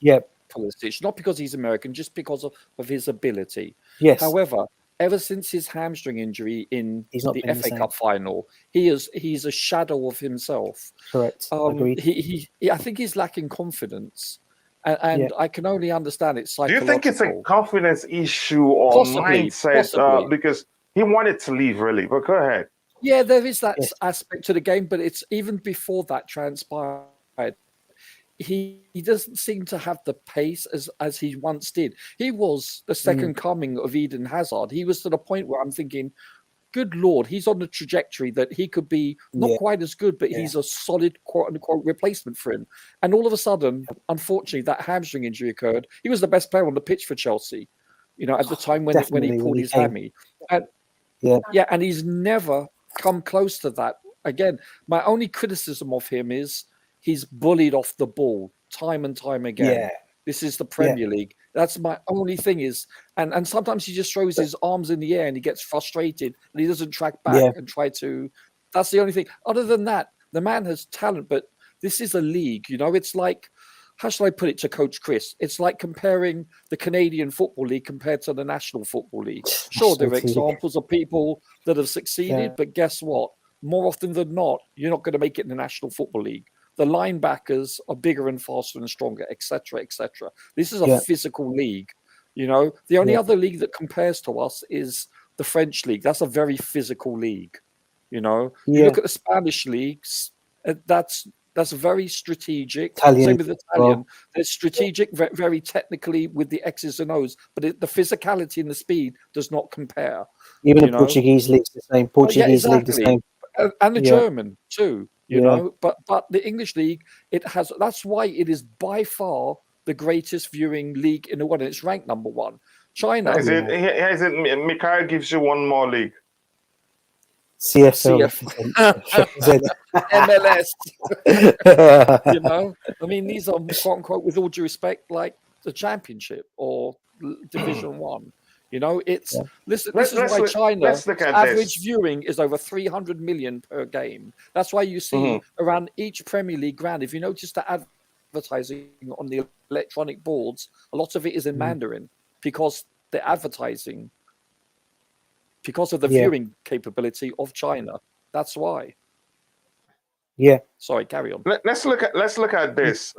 Pulisic, not because he's American, just because of his ability. Yes. However, ever since his hamstring injury in the FA Cup final, he's a shadow of himself. Correct. Agreed. I think he's lacking confidence, and I can only understand it psychological. Do you think it's a confidence issue or mindset? Possibly. Because he wanted to leave, really. But go ahead. Yeah, there is that aspect to the game, but it's even before that transpired. He doesn't seem to have the pace as he once did. He was the second coming of Eden Hazard. He was to the point where I'm thinking, good Lord, he's on the trajectory that he could be not quite as good, but he's a solid quote-unquote replacement for him. And all of a sudden, unfortunately, that hamstring injury occurred. He was the best player on the pitch for Chelsea, at the time when he pulled his hammy. And and he's never come close to that. Again, my only criticism of him is he's bullied off the ball time and time again. Yeah. This is the Premier League. That's my only thing is, and sometimes he just throws his arms in the air and he gets frustrated and he doesn't track back and try to. That's the only thing. Other than that, the man has talent, but this is a league. It's like, how shall I put it to Coach Chris? It's like comparing the Canadian Football League compared to the National Football League. Sure, there are examples of people that have succeeded, but guess what? More often than not, you're not going to make it in the National Football League. The linebackers are bigger and faster and stronger, etc., etc. This is a physical league. The only other league that compares to us is the French league. That's a very physical league. You look at the Spanish leagues. That's very strategic. Same with Italian. It's strategic, very technically with the X's and O's, but the physicality and the speed does not compare. Even the Portuguese league's the same. League the same, and the German too. But the English league, that's why it is by far the greatest viewing league in the world. And it's ranked number one. China. Mikhail gives you one more league. CFL. MLS. These are quote unquote, with all due respect, like the Championship or Division 1. Listen, this is why China's average viewing is over 300 million per game. That's why you see around each Premier League ground, if you notice the advertising on the electronic boards, a lot of it is in Mandarin because the advertising, because of the viewing capability of China. That's why. Yeah. Sorry, carry on. Let's look at this.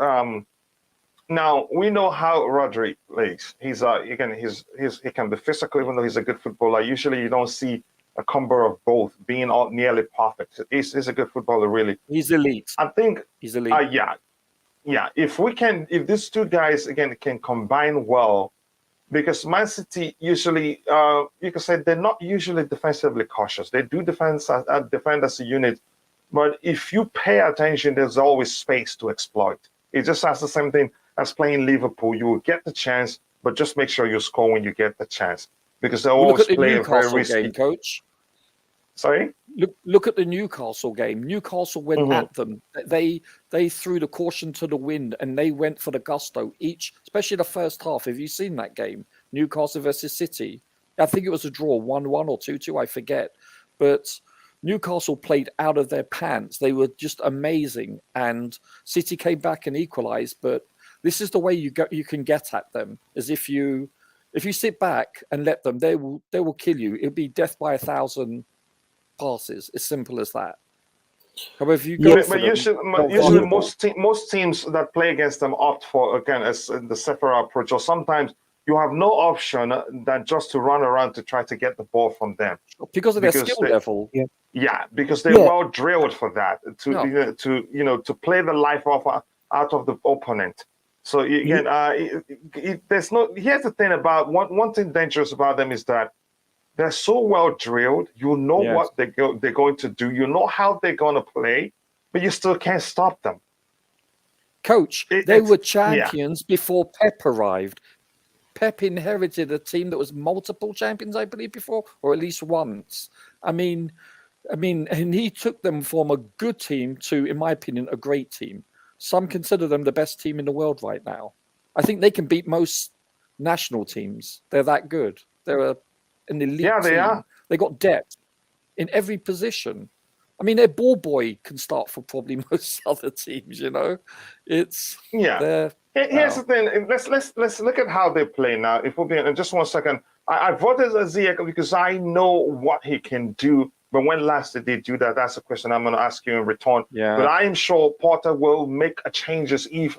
Now we know how Rodri plays. He can be physical, even though he's a good footballer. Usually, you don't see a combo of both being all nearly perfect. He's a good footballer, really. He's elite. I think he's elite. If these two guys again can combine well, because Man City usually, you can say they're not usually defensively cautious. They do defend as a unit, but if you pay attention, there's always space to exploit. It just has the same thing as playing Liverpool. You will get the chance, but just make sure you score when you get the chance, because they always play a very risky game, Coach. Sorry? Look at the Newcastle game. Newcastle went at them. They threw the caution to the wind and they went for the gusto each, especially the first half. Have you seen that game? Newcastle versus City. I think it was a draw, 1-1 or 2-2, I forget. But Newcastle played out of their pants. They were just amazing. And City came back and equalized. But this is the way you can get at them, as if you sit back and let them, they will kill you. It'll be death by 1,000 passes. As simple as that. However, if you go usually most teams that play against them opt for, again, as the Sephora approach, or sometimes you have no option than just to run around to try to get the ball from them because of their skill level. Because they're well drilled for that to play the life out of the opponent. So again, there's no. Here's the thing about one thing dangerous about them is that they're so well drilled. You know what they're going to do. You know how they're going to play, but you still can't stop them. Coach, they were champions before Pep arrived. Pep inherited a team that was multiple champions, I believe, before, or at least once. I mean, and he took them from a good team to, in my opinion, a great team. some consider them the best team in the world right now. I think they can beat most national teams. They're that good. They're an elite Yeah, they team. are. They got depth in every position. I mean, their ball boy can start for probably most other teams. It's Yeah. Here's the thing. Let's look at how they play now. If we'll be in just 1 second, I voted Ziyech because I know what he can do. But when last did they do that? That's a question I'm going to ask you in return. Yeah. But I am sure Potter will make changes if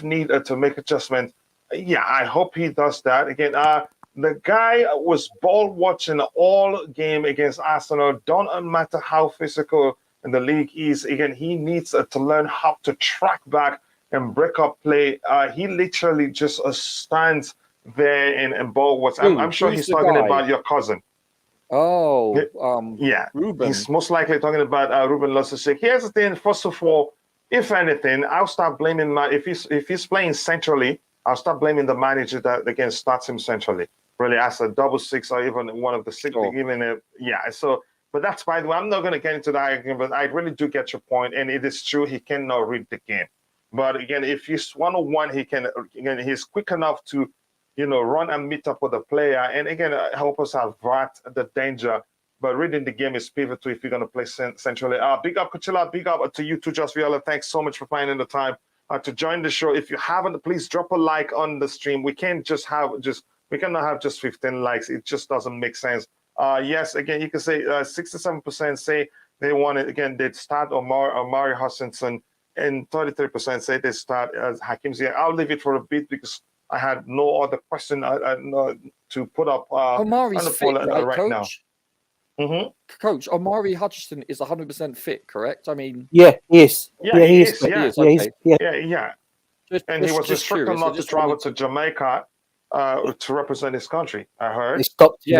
needed to make adjustments. Yeah, I hope he does that. Again, the guy was ball watching all game against Arsenal. Don't matter how physical in the league is. Again, he needs to learn how to track back and break up play. He literally just stands there and ball watch. I'm sure he's talking about your cousin. Oh, yeah. Ruben. He's most likely talking about Ruben Loftus-Cheek. Here's the thing. First of all, if anything, I'll start blaming if he's playing centrally, I'll start blaming the manager that again starts him centrally. Really, as a double six or even one of the six. Sure. So, but that's by the way. I'm not going to get into that again. But I really do get your point, and it is true he cannot read the game. But again, if he's 1-on-1, he can. Again, he's quick enough to, run and meet up with the player, and again, help us avert the danger. But reading the game is pivotal if you're going to play centrally. Big up, Kuchila. Big up to you too, Just Viola. Thanks so much for finding the time to join the show. If you haven't, please drop a like on the stream. We cannot have just 15 likes. It just doesn't make sense. Yes, again, you can say 67% say they want it. Again, they'd start Omari Hutchinson, and 33% say they start as Hakim Ziyech. I'll leave it for a bit because I had no other question to put up. Omari's fit, right, Coach? Now. Mm-hmm. Coach, Omari Hutchinson is 100% fit, correct? I mean, yeah, he is. Yeah, he is. Yeah. And he was restricted not to travel to Jamaica to represent his country. I heard. They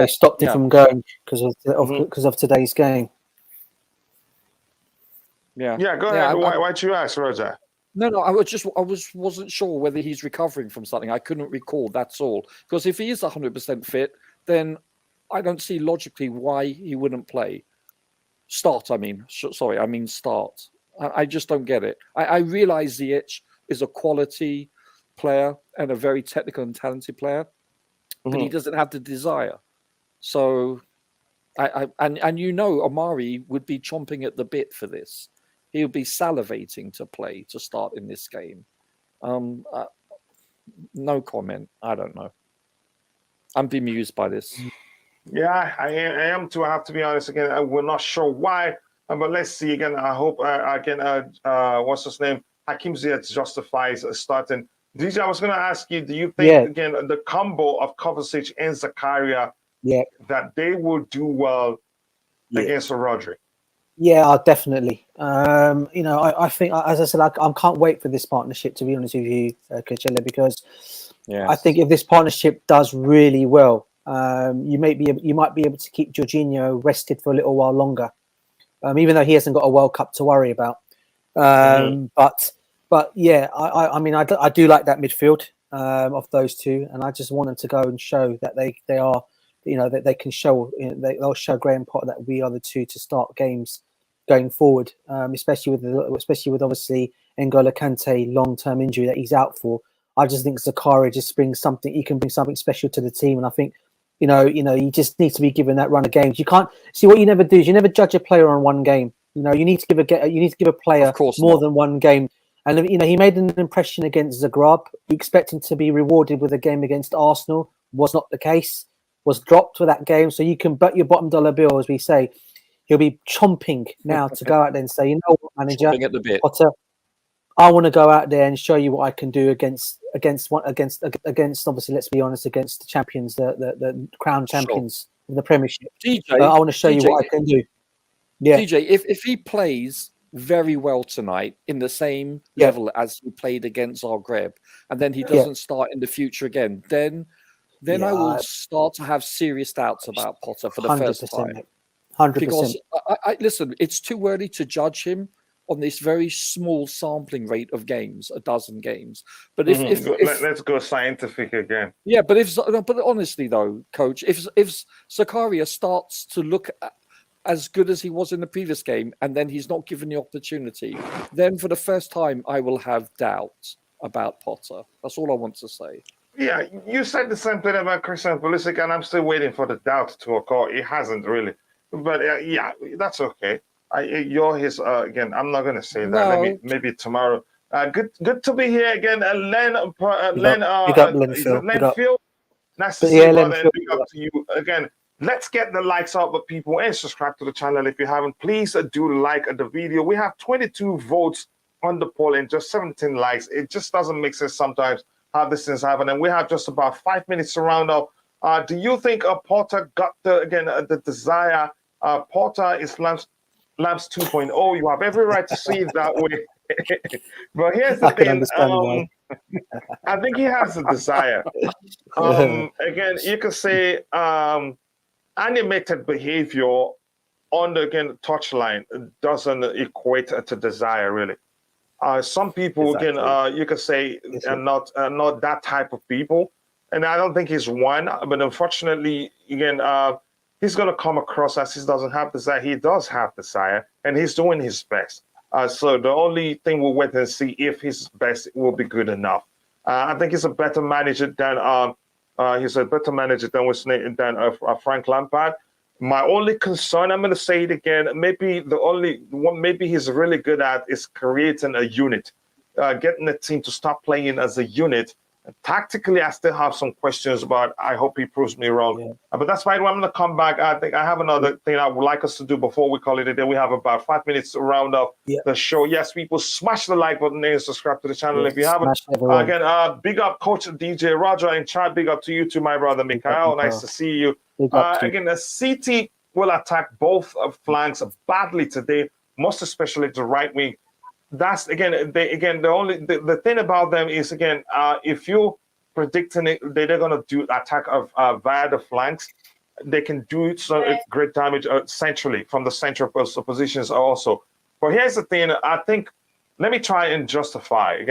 stopped him from going because of today's game. Yeah. Yeah, go ahead. Why'd you ask, Roger? No, I wasn't sure whether he's recovering from something. I couldn't recall. That's all. Because if he is 100% fit, then I don't see logically why he wouldn't play. Start. I mean start. I just don't get it. I realize Ziyech is a quality player and a very technical and talented player, but he doesn't have the desire. So, Omari would be chomping at the bit for this. He would be salivating to start in this game. No comment. I don't know. I'm bemused by this. Yeah, I am too. I have to be honest again. We're not sure why, but let's see again. I hope what's his name? Hakim Ziyech justifies starting. DJ, I was going to ask you, do you think again the combo of Kovacic and Zakaria that they will do well against Rodri? Yeah, definitely. I think, as I said, I can't wait for this partnership, to be honest with you, Coachella, because I think if this partnership does really well, you might be able to keep Jorginho rested for a little while longer, even though he hasn't got a World Cup to worry about. But yeah, I do like that midfield of those two, and I just want them to go and show that they are, that they can show, they'll show Graham Potter that we are the two to start games going forward, especially with obviously N'Golo Kante long-term injury that he's out for. I just think Zakaria just brings something. He can bring something special to the team, and I think you just need to be given that run of games. You can't see what you never do is you never judge a player on one game. You need to give a player more than one game. And he made an impression against Zagreb. We expect him to be rewarded with a game against Arsenal. Was not the case. Was dropped for that game. So you can bet your bottom dollar bill, as we say. He'll be chomping now to go out there and say, what, manager, Potter, I want to go out there and show you what I can do against obviously, let's be honest, against the champions, the crown champions of the Premiership. DJ, I want to show you what I can do. Yeah, DJ, if he plays very well tonight in the same level as he played against Zagreb, and then he doesn't start in the future again, then I will start to have serious doubts about Potter for the first time. 100%. Because I listen, it's too early to judge him on this very small sampling rate of games, a dozen games. But if let's go scientific again. Yeah, but honestly though, Coach, if Zakaria starts to look as good as he was in the previous game, and then he's not given the opportunity, then for the first time, I will have doubts about Potter. That's all I want to say. Yeah, you said the same thing about Christian Pulisic, and I'm still waiting for the doubt to occur. It hasn't really, but yeah, that's okay. You're his again. I'm not gonna say that. No. Maybe tomorrow. Good to be here again. Len, Big up, Len is Phil. it Len Big up. Phil? Nice to But see yeah, you, Len brother, Phil, and big up to you again. Let's get the likes up, but people, and subscribe to the channel if you haven't. Please do like the video. We have 22 votes on the poll and just 17 likes. It just doesn't make sense sometimes how this is happening. And we have just about 5 minutes to round up. Do you think Porter got the desire? Porter is Lamps 2.0. You have every right to see it that way. But here's the I can thing. understand why. I think he has the desire. Again, you could say animated behavior on the touchline doesn't equate to desire really. Some people you could say are not that type of people, and I don't think he's one. But unfortunately, again, he's going to come across as he doesn't have desire. He does have desire, and he's doing his best. So the only thing we'll wait and see if his best will be good enough. I think he's a better manager than Frank Lampard. My only concern, I'm going to say it again, maybe the only one maybe he's really good at is creating a unit, getting the team to start playing as a unit. Tactically, I still have some questions about. I hope he proves me wrong. Yeah. But that's fine. I'm going to come back. I think I have another thing I would like us to do before we call it a day. We have about 5 minutes to round up the show. Yes, people, smash the like button and subscribe to the channel if you haven't. Again, big up Coach DJ Roger and Chad. Big up to you too, my brother Mikhail. Nice to see you. Again, the City will attack both flanks badly today, most especially the right wing. That's the thing about them is if you're predicting it, they're going to do attack via the flanks, they can do some great damage centrally from the central positions also. But here's the thing, I think, let me try and justify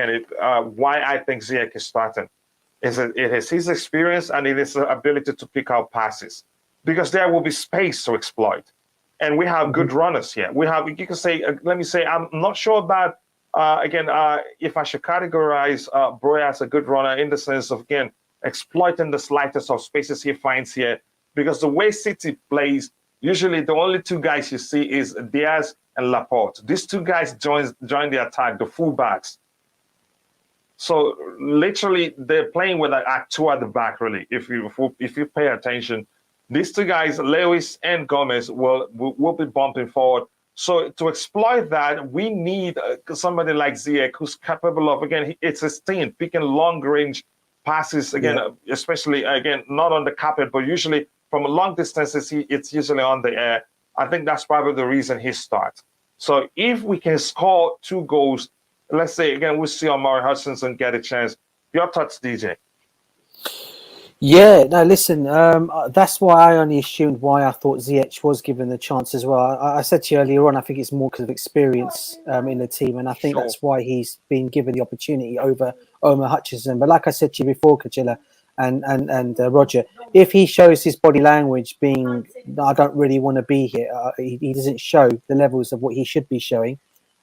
why I think Ziyech is starting. It is his experience and it is the ability to pick out passes, because there will be space to exploit. And we have good runners here. We have, you can say, let me say, I'm not sure about, if I should categorize Broja as a good runner in the sense of, exploiting the slightest of spaces he finds here. Because the way City plays, usually the only two guys you see is Diaz and Laporte. These two guys join the attack, the fullbacks. So literally, they're playing with two at the back, really, if you pay attention. These two guys, Lewis and Gomez, will be bumping forward. So to exploit that, we need somebody like Ziyech who's capable of, it's his team, picking long-range passes, especially, not on the carpet, but usually from long distances, it's usually on the air. I think that's probably the reason he starts. So if we can score 2 goals, let's say, we'll see Omari Hutchinson get a chance. Your thoughts, DJ? Yeah, no, listen, that's why I only assumed why I thought Ziyech was given the chance as well. I said to you earlier on, I think it's more because of experience in the team, and I think that's why he's been given the opportunity over Omar Hutchinson. But like I said to you before, Kajila and Roger, if he shows his body language being, I don't really want to be here, he doesn't show the levels of what he should be showing,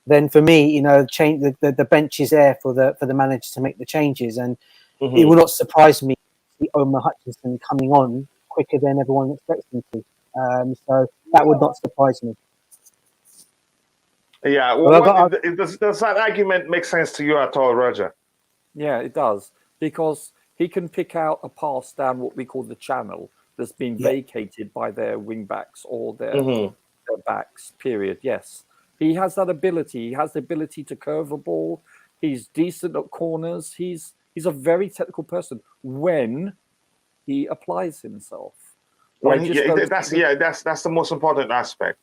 then for me, change the bench is there for the manager to make the changes, and it will not surprise me. Omar Hutchinson coming on quicker than everyone expects him to. So that would not surprise me. Yeah, does that argument make sense to you at all, Roger? Yeah, it does, because he can pick out a pass down what we call the channel that's been vacated by their wing backs or their backs, period. Yes, he has that ability. He has the ability to curve a ball. He's decent at corners. He's a very technical person when he applies himself. That's the most important aspect.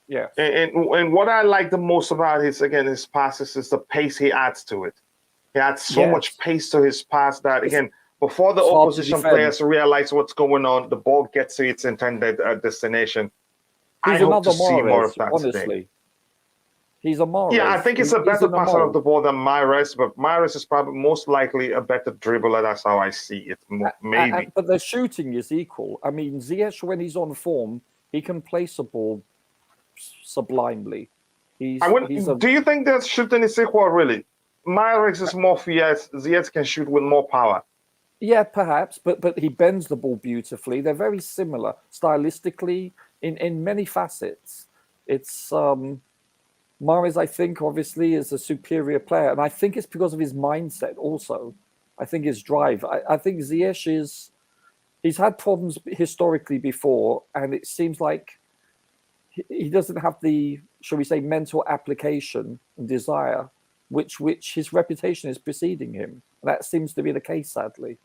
Yeah. And what I like the most about his passes is the pace he adds to it. He adds so much pace to his pass that before the opposition players realize what's going on, the ball gets to its intended destination. I hope to see more of that today. He's a Mahrez. Yeah, I think it's a better passer of the ball than Mahrez, but Mahrez is probably most likely a better dribbler. That's how I see it, maybe. But the shooting is equal. I mean, Ziyech, when he's on form, he can place a ball sublimely. Do you think that's shooting is equal, really? Mahrez is more fierce. Ziyech can shoot with more power. Yeah, perhaps, but he bends the ball beautifully. They're very similar stylistically in many facets. It's Mahrez, I think, obviously is a superior player, and I think it's because of his mindset also. I think his drive. I think Ziyech he's had problems historically before, and it seems like he doesn't have the, shall we say, mental application and desire, which his reputation is preceding him. That seems to be the case, sadly.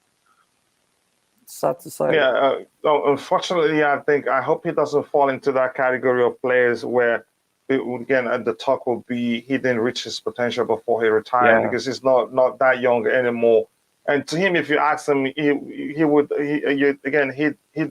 Sad to say. Yeah, unfortunately, I hope he doesn't fall into that category of players where, the talk will be he didn't reach his potential before he retired, because he's not that young anymore. And to him, if you ask him, he'd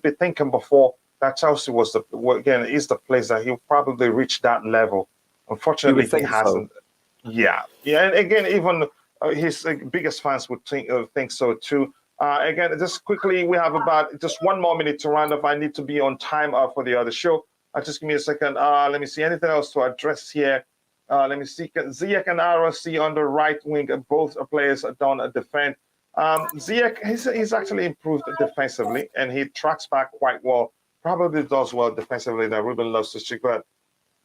be thinking before that Chelsea is the place that he'll probably reach that level. Unfortunately, he hasn't. So. Yeah, and again, even his biggest fans would think so too. Again, just quickly, we have about just 1 more minute to round up. I need to be on time for the other show. Just give me a second. Let me see. Anything else to address here? Let me see. Ziyech and RSC on the right wing. Both players are done a defend. Ziyech, he's actually improved defensively, and he tracks back quite well. Probably does well defensively that Ruben loves to check, but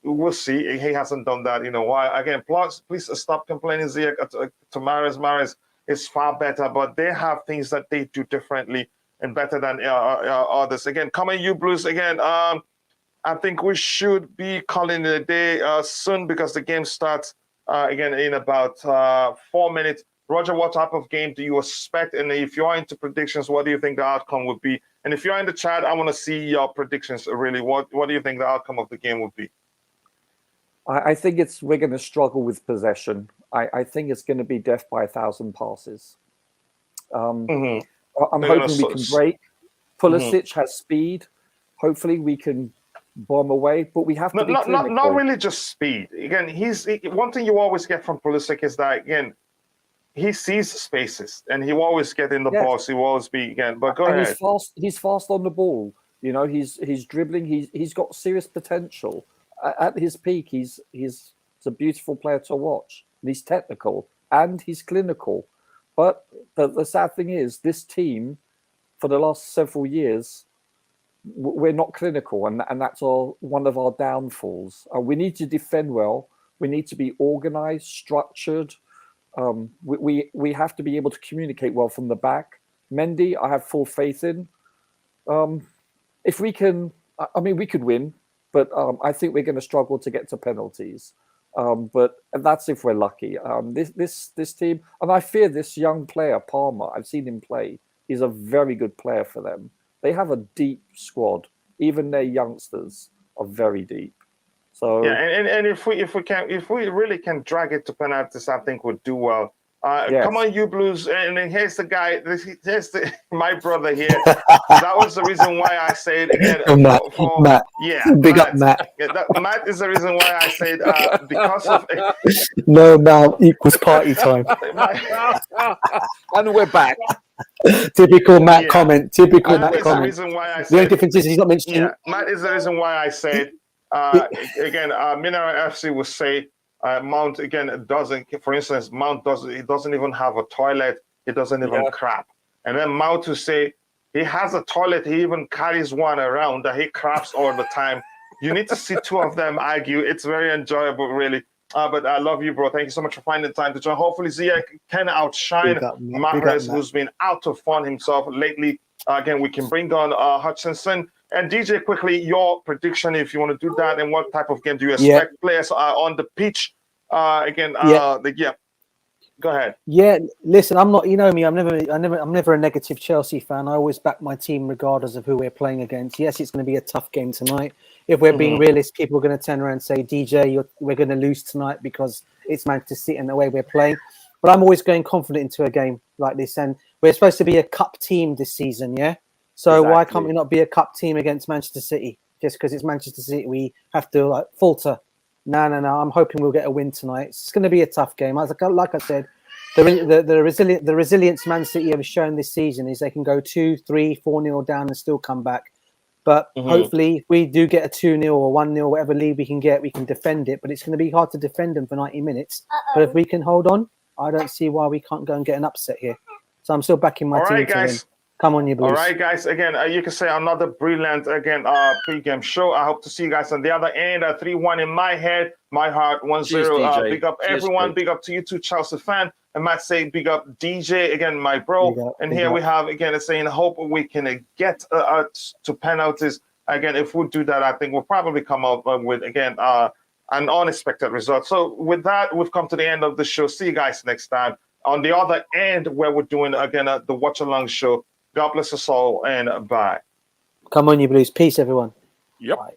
we'll see. He hasn't done that in a while. Again, please stop complaining, Ziyech, to Mahrez. Mahrez is far better, but they have things that they do differently and better than others. Again, come on, you Blues. Again, I think we should be calling it a day soon, because the game starts again in about 4 minutes. Roger, what type of game do you expect? And if you're into predictions, what do you think the outcome would be? And if you're in the chat, I want to see your predictions, really. What do you think the outcome of the game would be? I think we're going to struggle with possession. I think it's going to be death by 1,000 passes. I'm hoping we can break. Pulisic has speed. Hopefully we can bomb away, but we have to be clinical. Not really just speed. Again, one thing you always get from Pulisic is that, again, he sees spaces and he will always get in the box. He will always be, again. But go ahead. He's fast on the ball. You know, he's dribbling. He's got serious potential. At his peak, he's a beautiful player to watch. And he's technical and he's clinical. But the sad thing is, this team, for the last several years, we're not clinical, and that's one of our downfalls. We need to defend well. We need to be organized, structured. We have to be able to communicate well from the back. Mendy, I have full faith in. If we can, we could win, but I think we're going to struggle to get to penalties. But that's if we're lucky. This team, and I fear this young player, Palmer. I've seen him play. He's a very good player for them. They have a deep squad. Even their youngsters are very deep. So yeah, and if we really can drag it to penalties, I think we'll do well. Yes. Come on, you Blues! And then here's the guy. Here's my brother here. That was the reason why I said again. Matt. Yeah, big up, Matt. Matt is the reason why I said because of. No, now equals party time. And we're back. Typical Matt comment. Typical Matt comment. The reason why I said, the only difference is he's not mentioning. Yeah, Matt is the reason why I said. Again, Mineral FC will say Mount again doesn't. For instance, Mount doesn't even have a toilet. He doesn't even crap. And then Mount will say he has a toilet. He even carries one around that he craps all the time. You need to see two of them argue. It's very enjoyable, really. But I love you, bro. Thank you so much for finding time to join. Hopefully, Ziyech can outshine Mahrez, who's been out of form himself lately. Again, we can bring on Hutchinson. And DJ, quickly, your prediction, if you want to do that, and what type of game do you expect players are on the pitch? Go ahead. Yeah, listen, I'm not. You know me. I'm never a negative Chelsea fan. I always back my team regardless of who we're playing against. Yes, it's going to be a tough game tonight. If we're being realistic, people are going to turn around and say, DJ, we're going to lose tonight because it's Manchester City and the way we're playing. But I'm always going confident into a game like this, and we're supposed to be a cup team this season, yeah. So why can't we not be a cup team against Manchester City? Just because it's Manchester City, we have to falter. No. I'm hoping we'll get a win tonight. It's going to be a tough game. Like I said, the resilience Man City have shown this season is they can go 2, 3, 4-0 down and still come back. But Mhm. hopefully, if we do get a 2-0 or 1-0, whatever lead we can get, we can defend it. But it's going to be hard to defend them for 90 minutes. But if we can hold on, I don't see why we can't go and get an upset here. So I'm still backing my All team right, to win. guys. Come on, you Blues. All right, guys. Again, you can say another brilliant pre-game show. I hope to see you guys on the other end. 3-1 in my head, my heart 1-0. Cheers, DJ. Big up Cheers, everyone. mate. Big up to you too, Chelsea fan. I might say big up DJ again, my bro. Big up, and big here up. we have again saying hope we can get to penalties. Again, if we do that, I think we'll probably come up with again an unexpected result. So with that, we've come to the end of the show. See you guys next time on the other end where we're doing again the Watch Along show. God bless us all and bye. Come on, you Blues. Peace, everyone. Yep. Bye.